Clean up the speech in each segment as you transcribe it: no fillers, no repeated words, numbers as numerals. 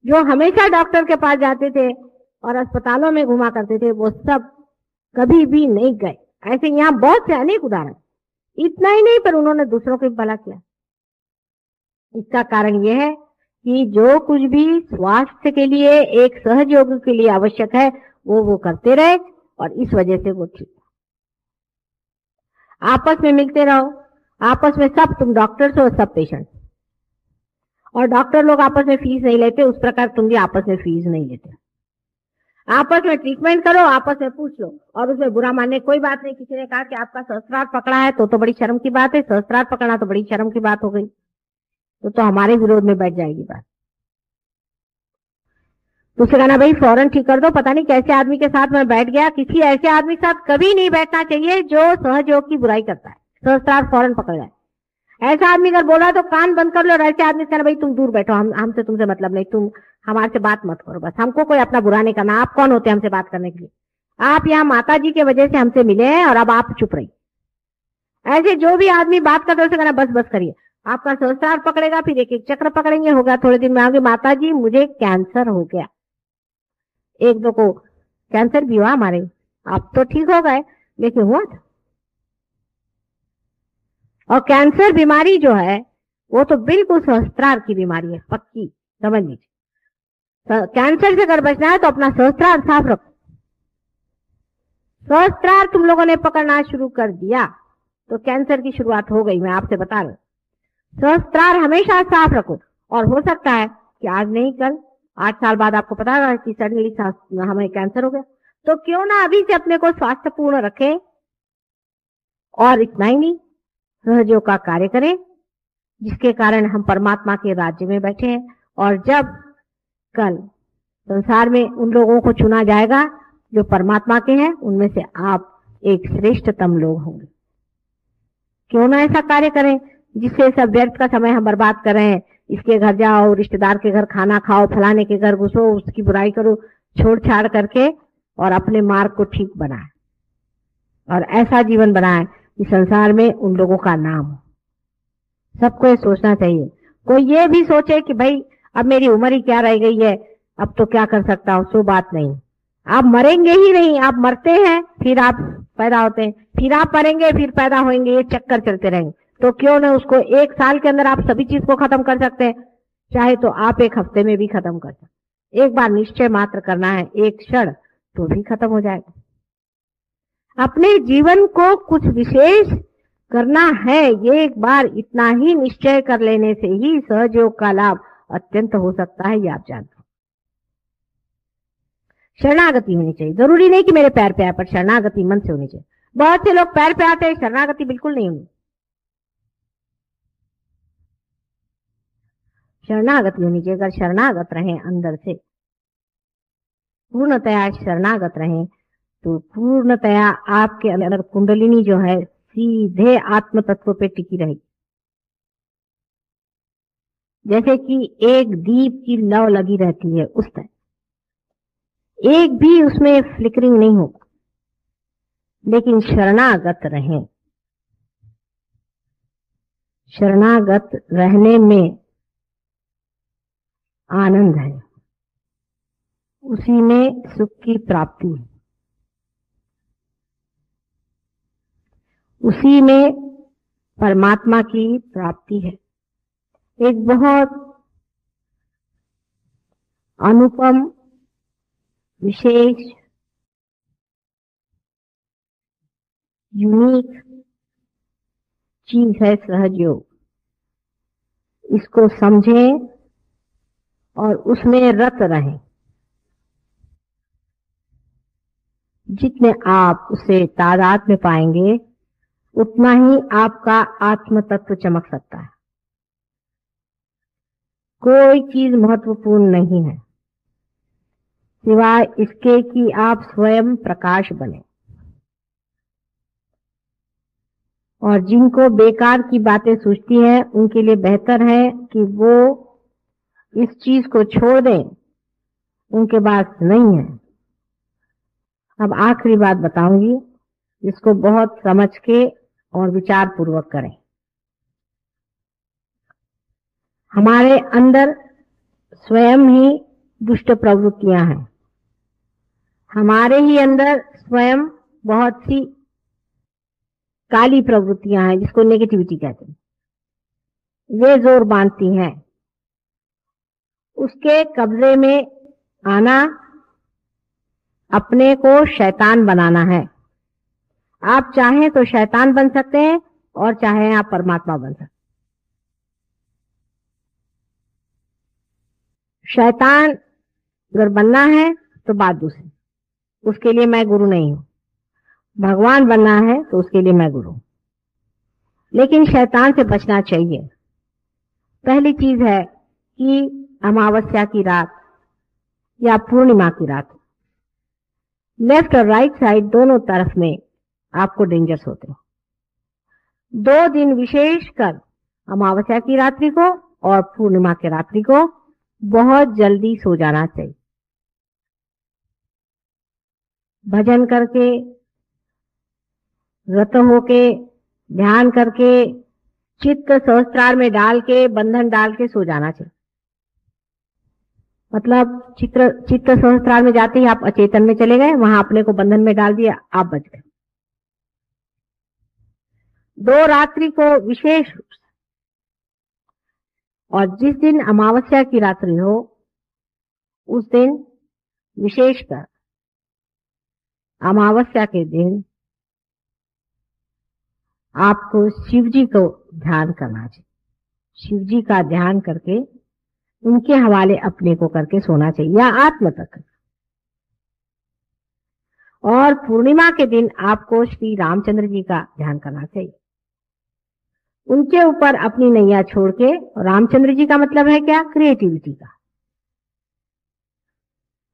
जो हमेशा डॉक्टर के पास जाते थे और अस्पतालों में घुमा करते थे, वो सब कभी भी नहीं गए। ऐसे यहाँ बहुत से अनेक उदाहरण। इतना ही नहीं, पर उन्होंने दूसरों को भी भला किया। इसका कारण यह है कि जो कुछ भी स्वास्थ्य के लिए, एक सहयोग के लिए आवश्यक है, वो करते रहे, और इस वजह से वो ठीक। आपस में मिलते रहो, आपस में सब, तुम डॉक्टर्स हो, सब पेशेंट, और डॉक्टर लोग आपस में फीस नहीं लेते, उस प्रकार तुम भी आपस में फीस नहीं लेते। आपस में ट्रीटमेंट करो, आपस में पूछ लो, और उसमें बुरा मानने कोई बात नहीं। किसी ने कहा कि आपका सहस्त्रार्थ पकड़ा है तो बड़ी शर्म की बात है, सहस्त्रार्थ पकड़ा तो बड़ी शर्म की बात हो गई, तो हमारे विरोध में बैठ जाएगी बात। तो उसे कहना भाई फौरन ठीक कर दो, पता नहीं कैसे आदमी के साथ मैं बैठ गया। किसी ऐसे आदमी के साथ कभी नहीं बैठना चाहिए जो सहयोग की बुराई करता है, सहस्त्रार्थ फौरन पकड़ जाए। ऐसा आदमी अगर बोला तो कान बंद कर लो, और ऐसे आदमी से कहना भाई तुम दूर बैठो, हमसे तुमसे मतलब नहीं, तुम हमारे से बात मत करो, बस हमको कोई अपना बुरा नहीं करना। आप कौन होते हैं हमसे बात करने के लिए? आप यहाँ माता जी के वजह से हमसे मिले हैं, और अब आप चुप रहिए। ऐसे जो भी आदमी बात करते उसे कहना बस बस करिए, आपका सहस्त्रार्थ पकड़ेगा, फिर एक एक चक्र पकड़ेंगे, होगा थोड़े दिन में आगे माता जी मुझे कैंसर हो गया। एक दो को कैंसर भी हुआ हमारे, आप तो ठीक हो गए, लेकिन हुआ था। और कैंसर बीमारी जो है वो तो बिल्कुल सहस्त्रार्थ की बीमारी है, पक्की, समझ लीजिए। कैंसर से अगर बचना है तो अपना सहस्त्रार्थ साफ रखो। सहस्त्रार्थ तुम लोगों ने पकड़ना शुरू कर दिया तो कैंसर की शुरुआत हो गई, मैं आपसे बता रहा हूं। सहस्त्रार्थ हमेशा साफ रखो, और हो सकता है कि आज नहीं कल 8 साल बाद आपको पता होगा कि सडनली हमें कैंसर हो गया, तो क्यों ना अभी से अपने को स्वास्थ्यपूर्ण रखें। और इतना ही नहीं, सहयोग का कार्य करें, जिसके कारण हम परमात्मा के राज्य में बैठे हैं। और जब कल संसार में उन लोगों को चुना जाएगा जो परमात्मा के हैं, उनमें से आप एक श्रेष्ठतम लोग होंगे। क्यों ना ऐसा कार्य करें जिससे सब व्यर्थ का समय हम बर्बाद कर रहे हैं। इसके घर जाओ, रिश्तेदार के घर खाना खाओ, फलाने के घर घुसो, उसकी बुराई करो, छोड़ छाड़ करके, और अपने मार्ग को ठीक बनाए, और ऐसा जीवन बनाए कि संसार में उन लोगों का नाम हो। सबको ये सोचना चाहिए। कोई ये भी सोचे कि भाई अब मेरी उम्र ही क्या रह गई है, अब तो क्या कर सकता हूं, सो बात नहीं। आप मरेंगे ही नहीं, आप मरते हैं फिर आप पैदा होते हैं, फिर आप मरेंगे फिर पैदा होंगे, ये चक्कर चलते रहेंगे। तो क्यों ना उसको 1 साल के अंदर आप सभी चीज को खत्म कर सकते हैं, चाहे तो आप 1 हफ्ते में भी खत्म कर सकते। एक बार निश्चय मात्र करना है, एक क्षण, तो भी खत्म हो जाएगा। अपने जीवन को कुछ विशेष करना है, ये एक बार इतना ही निश्चय कर लेने से ही सहयोग का लाभ अत्यंत हो सकता है, ये आप जानते हो। शरणागति होनी चाहिए, जरूरी नहीं कि मेरे पैर पे आए, पर शरणागति मन से होनी चाहिए। बहुत से लोग पैर पे आते हैं, शरणागति बिल्कुल नहीं होनी। शरणागति होनी चाहिए। अगर शरणागत रहें अंदर से, पूर्णतया शरणागत रहें, तो पूर्णतया आपके अंदर कुंडलिनी जो है सीधे आत्म तत्व पे टिकी रहेगी। जैसे कि एक दीप की लौ लगी रहती है, उस तरह एक भी उसमें फ्लिकरिंग नहीं होगा। लेकिन शरणागत रहें, शरणागत रहने में आनंद है, उसी में सुख की प्राप्ति है, उसी में परमात्मा की प्राप्ति है। एक बहुत अनुपम विशेष यूनिक चीज है सहयोग। इसको समझें और उसमें रत रहें। जितने आप उसे तादाद में पाएंगे, उतना ही आपका आत्म तत्व चमक सकता है। कोई चीज महत्वपूर्ण नहीं है सिवाय इसके कि आप स्वयं प्रकाश बने। और जिनको बेकार की बातें सूझती हैं, उनके लिए बेहतर है कि वो इस चीज को छोड़ दें, उनके पास नहीं है। अब आखिरी बात बताऊंगी, इसको बहुत समझ के और विचार पूर्वक करें। हमारे अंदर स्वयं ही दुष्ट प्रवृत्तियां हैं। हमारे ही अंदर स्वयं बहुत सी काली प्रवृत्तियां हैं जिसको नेगेटिविटी कहते हैं, वे जोर बांधती हैं। उसके कब्जे में आना अपने को शैतान बनाना है। आप चाहें तो शैतान बन सकते हैं और चाहें आप परमात्मा बन सकते हैं। शैतान अगर बनना है तो बात दूसरी, उसके लिए मैं गुरु नहीं हूं। भगवान बनना है तो उसके लिए मैं गुरु हूं। लेकिन शैतान से बचना चाहिए। पहली चीज है कि अमावस्या की रात या पूर्णिमा की रात, लेफ्ट और राइट साइड दोनों तरफ में आपको डेंजर्स होते हैं। 2 दिन विशेषकर अमावस्या की रात्रि को और पूर्णिमा की रात्रि को बहुत जल्दी सो जाना चाहिए। भजन करके, व्रत होके, ध्यान करके, चित्त सहस्त्रार में डाल के, बंधन डाल के सो जाना चाहिए। मतलब चित्त सहस्त्रार में जाते ही आप अचेतन में चले गए, वहां अपने को बंधन में डाल दिया, आप बच गए। 2 रात्रि को विशेष रूप से, और जिस दिन अमावस्या की रात्रि हो उस दिन विशेषकर अमावस्या के दिन आपको शिव जी को ध्यान करना चाहिए। शिव जी का ध्यान करके उनके हवाले अपने को करके सोना चाहिए या आत्म तक। और पूर्णिमा के दिन आपको श्री रामचंद्र जी का ध्यान करना चाहिए। उनके ऊपर अपनी नैया छोड़ के, रामचंद्र जी का मतलब है क्या? क्रिएटिविटी का।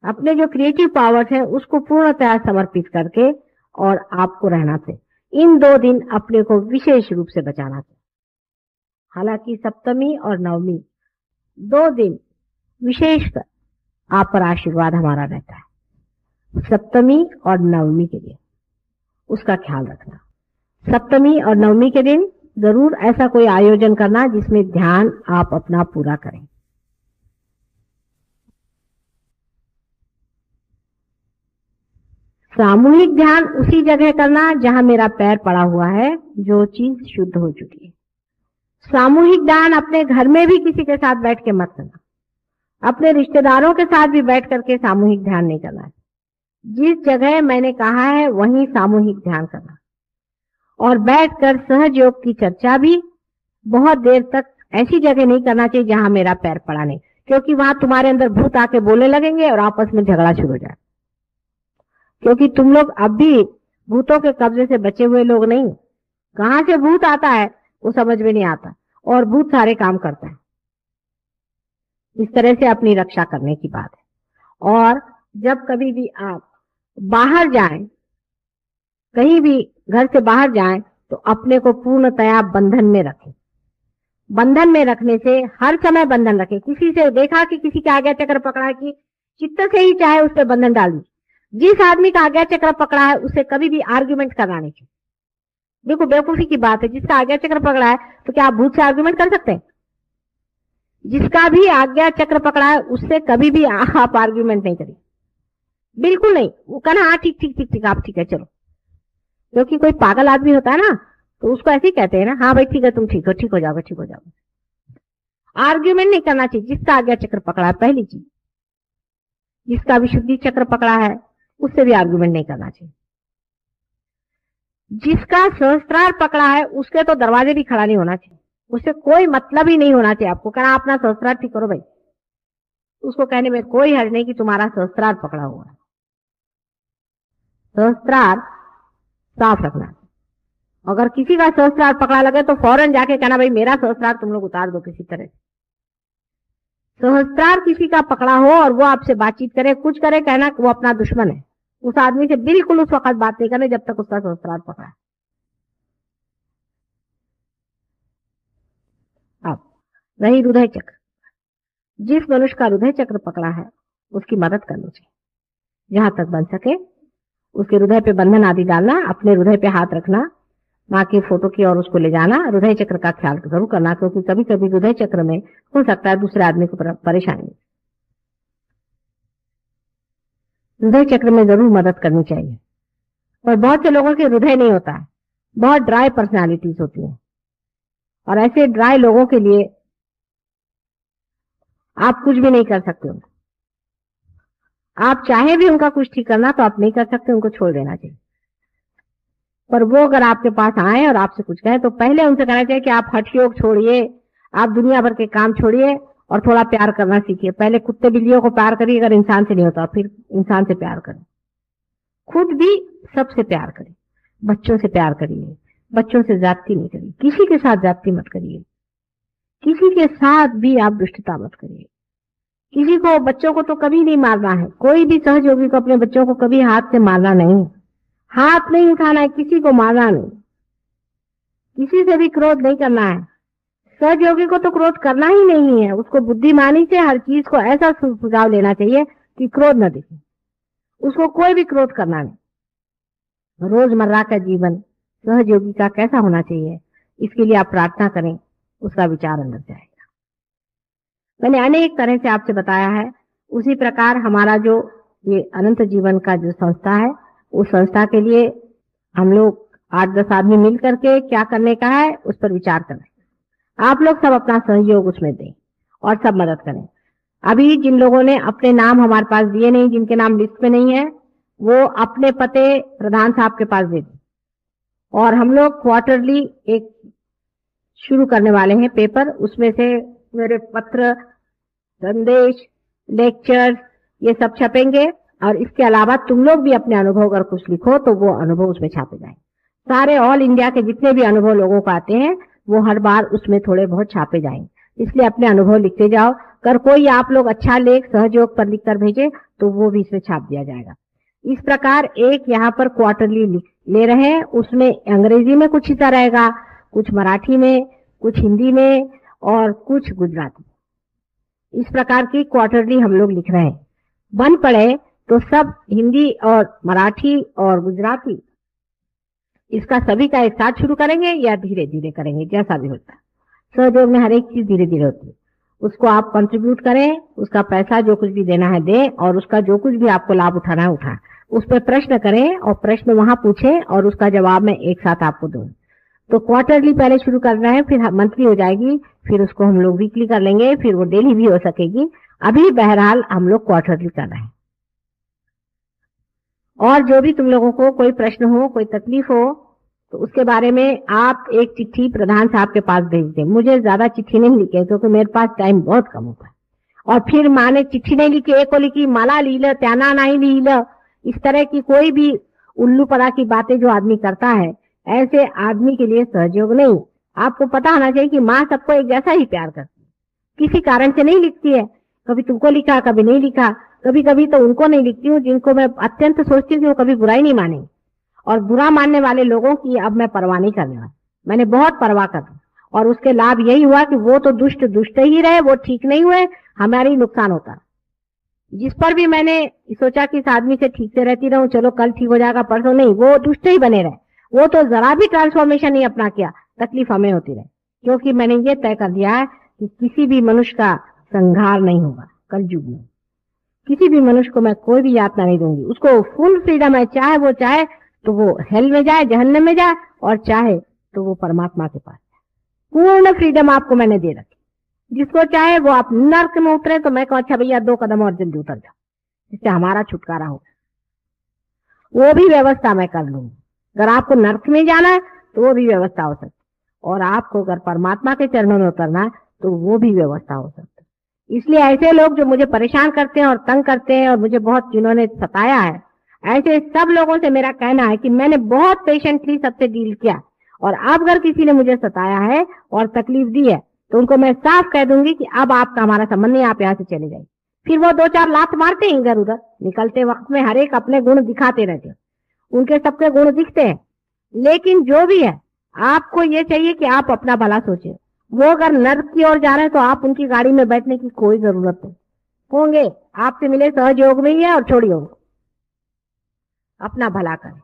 अपने जो क्रिएटिव पावर्स है उसको पूर्णतः समर्पित करके और आपको रहना चाहिए। इन 2 दिन अपने को विशेष रूप से बचाना चाहिए। हालांकि सप्तमी और नवमी 2 दिन विशेषकर आप पर आशीर्वाद हमारा रहता है। सप्तमी और नवमी के दिन उसका ख्याल रखना। सप्तमी और नवमी के दिन जरूर ऐसा कोई आयोजन करना जिसमें ध्यान आप अपना पूरा करें। सामूहिक ध्यान उसी जगह करना जहां मेरा पैर पड़ा हुआ है, जो चीज शुद्ध हो चुकी है। सामूहिक ध्यान अपने घर में भी किसी के साथ बैठ के मत करना। अपने रिश्तेदारों के साथ भी बैठ करके सामूहिक ध्यान नहीं करना है। जिस जगह मैंने कहा है वहीं सामूहिक ध्यान करना। और बैठकर सहज योग की चर्चा भी बहुत देर तक ऐसी जगह नहीं करना चाहिए जहां मेरा पैर पड़ा नहीं, क्योंकि वहां तुम्हारे अंदर भूत आके बोलने लगेंगे और आपस में झगड़ा शुरू हो जाए। क्योंकि तुम लोग अब भी भूतों के कब्जे से बचे हुए लोग नहीं। कहां से भूत आता है वो समझ में नहीं आता, और भूत सारे काम करता है। इस तरह से अपनी रक्षा करने की बात है। और जब कभी भी आप बाहर जाएं, कहीं भी घर से बाहर जाएं, तो अपने को पूर्णतया बंधन में रखें। बंधन में रखने से हर समय बंधन रखें। किसी से देखा कि किसी के आज्ञा चक्र पकड़ा है कि चित्त से ही चाहे उस पर बंधन डाल दीजिए। जिस आदमी का आज्ञा चक्र पकड़ा है उससे कभी भी आर्ग्यूमेंट करना नहीं चाहिए। देखो बेवकूफी की बात है, जिसका आज्ञा चक्र पकड़ा है तो क्या आप भूत से आर्ग्यूमेंट कर सकते हैं? जिसका भी आज्ञा चक्र पकड़ा है उससे कभी भी आप आर्ग्यूमेंट नहीं करिए, बिल्कुल नहीं। वो कहना हाँ ठीक ठीक ठीक ठीक आप ठीक है चलो। क्योंकि कोई पागल आदमी होता है ना तो उसको ऐसे ही कहते हैं ना, हाँ भाई ठीक है तुम ठीक हो जाओगे, ठीक हो जाओगे। आर्ग्यूमेंट नहीं करना चाहिए। जिसका आज्ञा चक्र पकड़ा है, पहली चीज, जिसका विशुद्धि चक्र पकड़ा है उससे भी आर्ग्यूमेंट नहीं करना चाहिए। जिसका सहस्त्रार पकड़ा है उसके तो दरवाजे भी खड़ा नहीं होना चाहिए। उससे कोई मतलब ही नहीं होना चाहिए। आपको कहना अपना सहस्त्रार ठीक करो भाई, उसको कहने में कोई हर्ज नहीं कि तुम्हारा सहस्त्रार पकड़ा हुआ है। सहस्त्रार साफ रखना। अगर किसी का सहस्त्रार पकड़ा लगे तो फौरन जाके कहना भाई मेरा सहस्त्रार तुम लोग उतार दो किसी तरह। सहस्त्रार किसी का पकड़ा हो और वो आपसे बातचीत करे, कुछ करे, कहना वो अपना दुश्मन है। उस आदमी से बिल्कुल उस वक्त बात नहीं करनी जब तक उसका सहस्त्रार पकड़ा है। अब रही हृदय चक्र। जिस मनुष्य का हृदय चक्र पकड़ा है उसकी मदद करनी चाहिए। जहां तक बन सके उसके हृदय पे बंधन आदि डालना, अपने हृदय पे हाथ रखना, माँ की फोटो की और उसको ले जाना। हृदय चक्र का ख्याल जरूर करना, क्योंकि कभी कभी हृदय चक्र में हो सकता है दूसरे आदमी को परेशानी। हृदय चक्र में जरूर मदद करनी चाहिए। और बहुत से लोगों के हृदय नहीं होता है, बहुत ड्राई पर्सनालिटीज होती हैं, और ऐसे ड्राई लोगों के लिए आप कुछ भी नहीं कर सकते हो। आप चाहे भी उनका कुछ ठीक करना तो आप नहीं कर सकते, उनको छोड़ देना चाहिए। पर वो अगर आपके पास आए और आपसे कुछ कहें तो पहले उनसे कहना चाहिए कि आप हठयोग छोड़िए, आप दुनिया भर के काम छोड़िए और थोड़ा प्यार करना सीखिए। पहले कुत्ते बिल्लियों को प्यार करिए, अगर इंसान से नहीं होता फिर इंसान से प्यार करें। खुद भी सबसे प्यार करिए, बच्चों से प्यार करिए, बच्चों से ज्यादती नहीं करिए, किसी के साथ ज्यादती मत करिए, किसी के साथ भी आप दुष्टता मत करिए। किसी को, बच्चों को तो कभी नहीं मारना है, कोई भी सहयोगी को अपने बच्चों को कभी हाथ से मारना नहीं, हाथ नहीं उठाना है, किसी को मारना नहीं, किसी से भी क्रोध नहीं करना है। सहयोगी को तो क्रोध करना ही नहीं है, उसको बुद्धिमानी से हर चीज को ऐसा सुझाव लेना चाहिए कि क्रोध न दिखे, उसको कोई भी क्रोध करना नहीं। रोजमर्रा का जीवन सहयोगी का कैसा होना चाहिए, इसके लिए आप प्रार्थना करें, उसका विचार अंदर जाएगा। मैंने अनेक तरह से आपसे बताया है। उसी प्रकार हमारा जो ये अनंत जीवन का जो संस्था है, उस संस्था के लिए हम लोग 8-10 आदमी मिल करके क्या करने का है उस पर विचार करें। आप लोग सब अपना सहयोग उसमें दें और सब मदद करें। अभी जिन लोगों ने अपने नाम हमारे पास दिए नहीं, जिनके नाम लिस्ट में नहीं है, वो अपने पते प्रधान साहब के पास दे दें। और हम लोग क्वार्टरली एक शुरू करने वाले हैं पेपर, उसमें से मेरे पत्र, संदेश, लेक्चर्स ये सब छपेंगे। और इसके अलावा तुम लोग भी अपने अनुभव अगर कुछ लिखो तो वो अनुभव उसमें छापे जाएंगे। सारे ऑल इंडिया के जितने भी अनुभव लोगों को आते हैं वो हर बार उसमें थोड़े बहुत छापे जाएंगे। इसलिए अपने अनुभव लिखते जाओ। अगर कोई आप लोग अच्छा लेख सहयोग पर लिख कर भेजे तो वो भी इसमें छाप दिया जाएगा। इस प्रकार एक यहाँ पर क्वार्टरली ले रहे हैं, उसमें अंग्रेजी में कुछ हिस्सा रहेगा, कुछ मराठी में, कुछ हिंदी में और कुछ गुजराती। इस प्रकार की क्वार्टरली हम लोग लिख रहे हैं। बन पड़े तो सब हिंदी और मराठी और गुजराती इसका सभी का एक साथ शुरू करेंगे या धीरे धीरे करेंगे, जैसा भी होता है। सहयोग में हर एक चीज धीरे धीरे होती है। उसको आप कंट्रीब्यूट करें, उसका पैसा जो कुछ भी देना है दें, और उसका जो कुछ भी आपको लाभ उठाना है उठाएं। उस पर प्रश्न करें और प्रश्न वहां पूछें और उसका जवाब मैं एक साथ आपको दूं। तो क्वार्टरली पहले शुरू करना है, फिर मंथली हो जाएगी, फिर उसको हम लोग वीकली कर लेंगे, फिर वो डेली भी हो सकेगी। अभी बहरहाल हम लोग क्वार्टरली कर रहे हैं। और जो भी तुम लोगों को कोई प्रश्न हो, कोई तकलीफ हो, तो उसके बारे में आप एक चिट्ठी प्रधान साहब के पास भेज दें। मुझे ज्यादा चिट्ठी नहीं लिखे क्योंकि मेरे पास टाइम बहुत कम होता है। और फिर माँ ने चिट्ठी नहीं लिखी, एक को लिखी माला लील त्याना नहीं लील, इस तरह की कोई भी उल्लू पड़ा की बातें जो आदमी करता है, ऐसे आदमी के लिए सहयोग नहीं। आपको पता होना चाहिए कि माँ सबको एक जैसा ही प्यार करती है, किसी कारण से नहीं लिखती है। कभी तुमको लिखा, कभी नहीं लिखा, कभी कभी तो उनको नहीं लिखती हूँ जिनको मैं अत्यंत सोचती हूँ कि वो कभी बुराई नहीं मानेंगे। और बुरा मानने वाले लोगों की अब मैं परवाह नहीं करने वाली, मैंने बहुत परवाह कर दी। और उसके लाभ यही हुआ कि वो तो दुष्ट दुष्ट ही रहे, वो ठीक नहीं हुए, हमारी नुकसान होता। जिस पर भी मैंने सोचा कि इस आदमी से ठीक से रहती रहूं, चलो कल ठीक हो जाएगा, परसों नहीं, वो दुष्ट ही बने रहे। वो तो जरा भी ट्रांसफॉर्मेशन नहीं अपना किया, तकलीफ हमें होती रहे। क्योंकि मैंने ये तय कर दिया है कि किसी भी मनुष्य का संहार नहीं होगा कल युग में। किसी भी मनुष्य को मैं कोई भी यातना नहीं दूंगी। उसको फुल फ्रीडम है, चाहे वो चाहे तो वो हेल में जाए, जहन्नम में जाए, और चाहे तो वो परमात्मा के पास जाए। पूर्ण फ्रीडम आपको मैंने दे रखी। जिसको चाहे वो आप नर्क में उतरे तो मैं कहूं अच्छा भैया 2 कदम और जल्दी उतर जाओ, जिससे हमारा छुटकारा हो, वो भी व्यवस्था मैं कर लूंगी। अगर आपको नर्क में जाना है तो वो भी व्यवस्था हो सकती, और आपको अगर परमात्मा के चरणों में उतरना है तो वो भी व्यवस्था हो सकती। इसलिए ऐसे लोग जो मुझे परेशान करते हैं और तंग करते हैं और मुझे बहुत जिन्होंने सताया है, ऐसे सब लोगों से मेरा कहना है कि मैंने बहुत पेशेंटली सबसे डील किया। और अब अगर किसी ने मुझे सताया है और तकलीफ दी है तो उनको मैं साफ कह दूंगी कि अब आपका हमारा संबंध नहीं, आप यहाँ से चले जाइए। फिर वो 2-4 लात मारते हैं इधर उधर, निकलते वक्त में हर एक अपने गुण दिखाते रहते हैं, उनके सबके गुण दिखते हैं। लेकिन जो भी है आपको ये चाहिए कि आप अपना भला सोचें। वो अगर नर्क की ओर जा रहे हैं तो आप उनकी गाड़ी में बैठने की कोई जरूरत नहीं, होंगे आपसे मिले सहयोग में ही है, और छोड़िए उनको, अपना भला करें।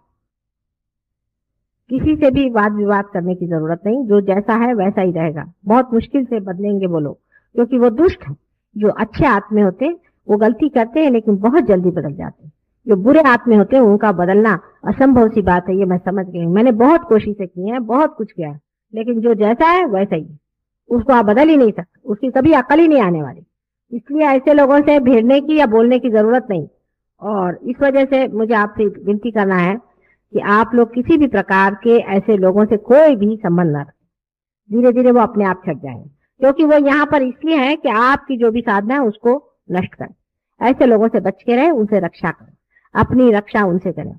किसी से भी वाद विवाद करने की जरूरत नहीं, जो जैसा है वैसा ही रहेगा। बहुत मुश्किल से बदलेंगे वो लोग, क्योंकि वो दुष्ट हैं। जो अच्छे आत्मे होते हैं वो गलती करते हैं लेकिन बहुत जल्दी बदल जाते हैं। जो बुरे आत्मे होते हैं उनका बदलना असंभव सी बात है, ये मैं समझ गई हूँ। मैंने बहुत कोशिशें की हैं, बहुत कुछ किया है, लेकिन जो जैसा है वैसा ही है, उसको आप बदल ही नहीं सकते, उसकी कभी अकल ही नहीं आने वाली। इसलिए ऐसे लोगों से भिड़ने की या बोलने की जरूरत नहीं। और इस वजह से मुझे आपसे विनती करना है कि आप लोग किसी भी प्रकार के ऐसे लोगों से कोई भी संबंध न रखें। धीरे धीरे वो अपने आप छट जाएंगे, क्योंकि वो यहाँ पर इसलिए है कि आपकी जो भी साधना है उसको नष्ट करें। ऐसे लोगों से बच के रहे, उनसे रक्षा करें, अपनी रक्षा उनसे करें।